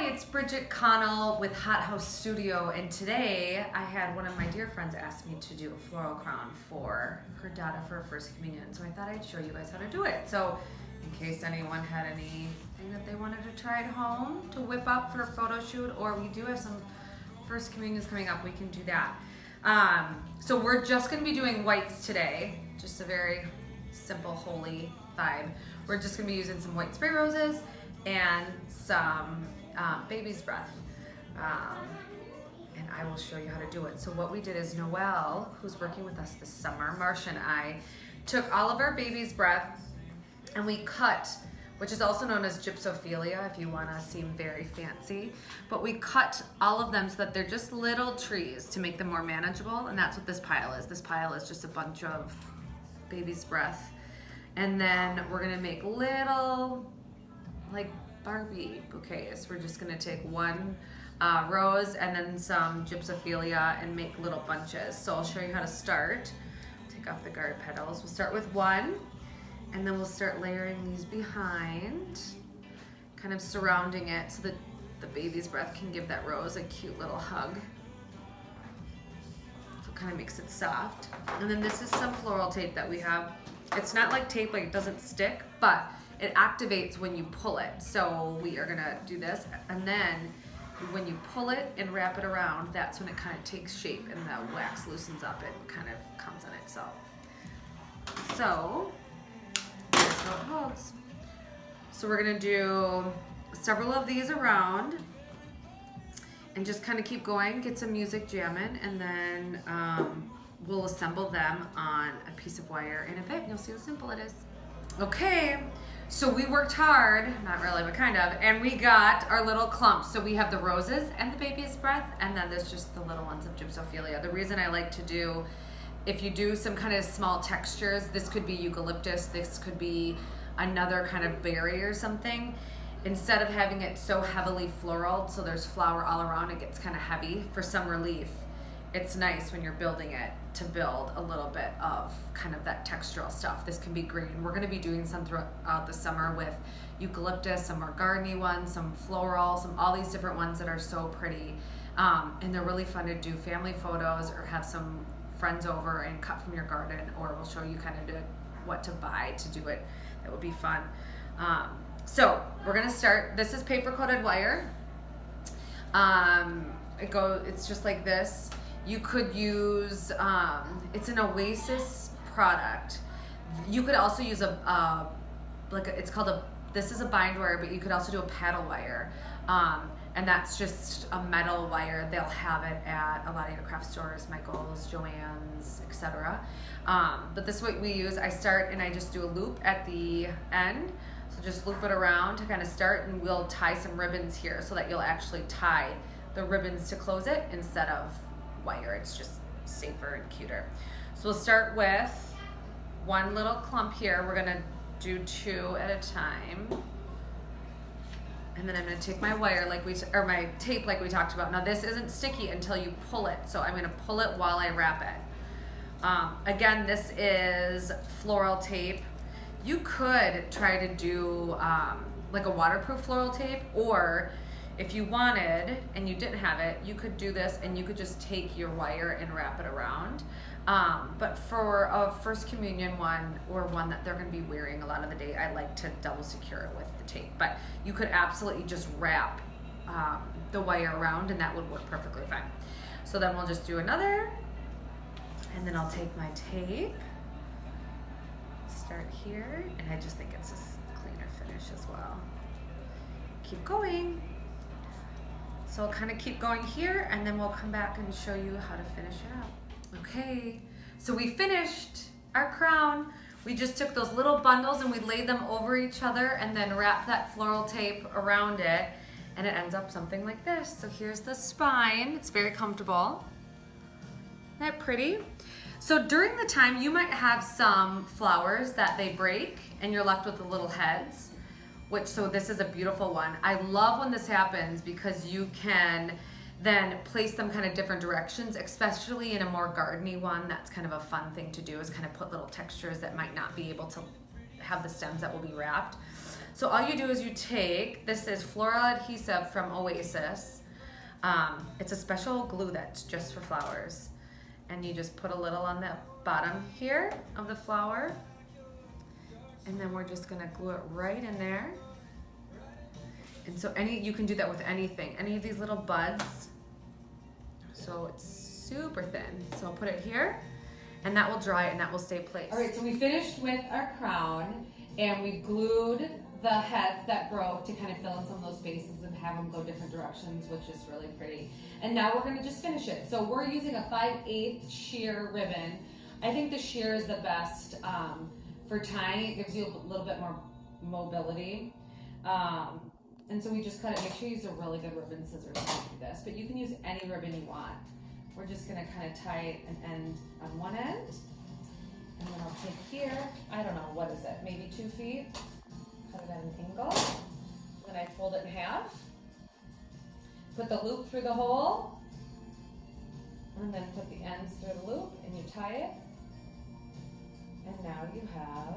Hi, it's Bridget Connell with Hot House Studio, and today I had one of my dear friends ask me to do a floral crown for her daughter for her first communion, so I thought I'd show you guys how to do it. So in case anyone had anything that they wanted to try at home to whip up for a photo shoot, or we do have some first communions coming up, we can do that. So we're just going to be doing whites today, just a very simple, holy vibe. We're just going to be using some white spray roses and some baby's breath. And I will show you how to do it. So what we did is Noelle, who's working with us this summer, Marsha and I, took all of our baby's breath and we cut, which is also known as gypsophilia if you want to seem very fancy, but we cut all of them so that they're just little trees to make them more manageable, and that's what this pile is. This pile is just a bunch of baby's breath. And then we're gonna make little, like Barbie bouquets. We're just gonna take one rose and then some gypsophilia and make little bunches. So I'll show you how to start. Take off the guard petals. We'll start with one, and then we'll start layering these behind, kind of surrounding it so that the baby's breath can give that rose a cute little hug. So it kind of makes it soft. And then this is some floral tape that we have. It's not like tape, like it doesn't stick, but it activates when you pull it. So we are gonna do this, and then when you pull it and wrap it around, that's when it kind of takes shape and the wax loosens up and kind of comes on itself. So here's how it holds. So we're gonna do several of these around and just kind of keep going, get some music jamming, and then we'll assemble them on a piece of wire in a bit. You'll see how simple it is. Okay, so we worked hard, not really, but kind of, and we got our little clumps. So we have the roses and the baby's breath, and then there's just the little ones of gypsophilia. The reason I like to do, if you do some kind of small textures, this could be eucalyptus, this could be another kind of berry or something. Instead of having it so heavily floral, so there's flower all around, it gets kind of heavy. For some relief, it's nice when you're building it to build a little bit of kind of that textural stuff. This can be green. We're gonna be doing some throughout the summer with eucalyptus, some more gardeny ones, some floral, some all these different ones that are so pretty. And they're really fun to do family photos or have some friends over and cut from your garden, or we'll show you kind of what to buy to do it. That would be fun. So we're gonna start. This is paper coated wire. It's just like this. You could use, it's an Oasis product. You could also use this is a bind wire, but you could also do a paddle wire. And that's just a metal wire. They'll have it at a lot of your craft stores, Michael's, Joann's, etc. But this is what we use. I start and I just do a loop at the end. So just loop it around to kind of start, and we'll tie some ribbons here so that you'll actually tie the ribbons to close it instead of wire. It's just safer and cuter. So we'll start with one little clump here. We're gonna do two at a time. And then I'm gonna take my wire or my tape like we talked about. Now this isn't sticky until you pull it. So I'm gonna pull it while I wrap it. Again, this is floral tape. You could try to do like a waterproof floral tape, or if you wanted and you didn't have it, you could do this and you could just take your wire and wrap it around. But for a first communion one, or one that they're gonna be wearing a lot of the day, I like to double secure it with the tape. But you could absolutely just wrap the wire around and that would work perfectly fine. So then we'll just do another, and then I'll take my tape, start here, and I just think it's a cleaner finish as well. Keep going. So I'll kind of keep going here, and then we'll come back and show you how to finish it up. Okay, so we finished our crown. We just took those little bundles and we laid them over each other and then wrapped that floral tape around it, and it ends up something like this. So here's the spine. It's very comfortable. Isn't that pretty? So during the time, you might have some flowers that they break and you're left with the little heads. So this is a beautiful one. I love when this happens because you can then place them kind of different directions, especially in a more gardeny one. That's kind of a fun thing to do, is kind of put little textures that might not be able to have the stems that will be wrapped. So all you do is you take, this is floral adhesive from Oasis. It's a special glue that's just for flowers. And you just put a little on the bottom here of the flower. And then we're just gonna glue it right in there. And so you can do that with anything, any of these little buds. So it's super thin. So I'll put it here and that will dry and that will stay placed. All right, so we finished with our crown and we glued the heads that broke to kind of fill in some of those spaces and have them go different directions, which is really pretty. And now we're gonna just finish it. So we're using a 5/8 sheer ribbon. I think the sheer is the best for tying. It gives you a little bit more mobility. And so we just cut it. Make sure you use a really good ribbon scissors to do this, but you can use any ribbon you want. We're just gonna kind of tie an end on one end. And then I'll take here, I don't know, what is it, maybe 2 feet? Cut it at an angle. Then I fold it in half. Put the loop through the hole. And then put the ends through the loop and you tie it. And now you have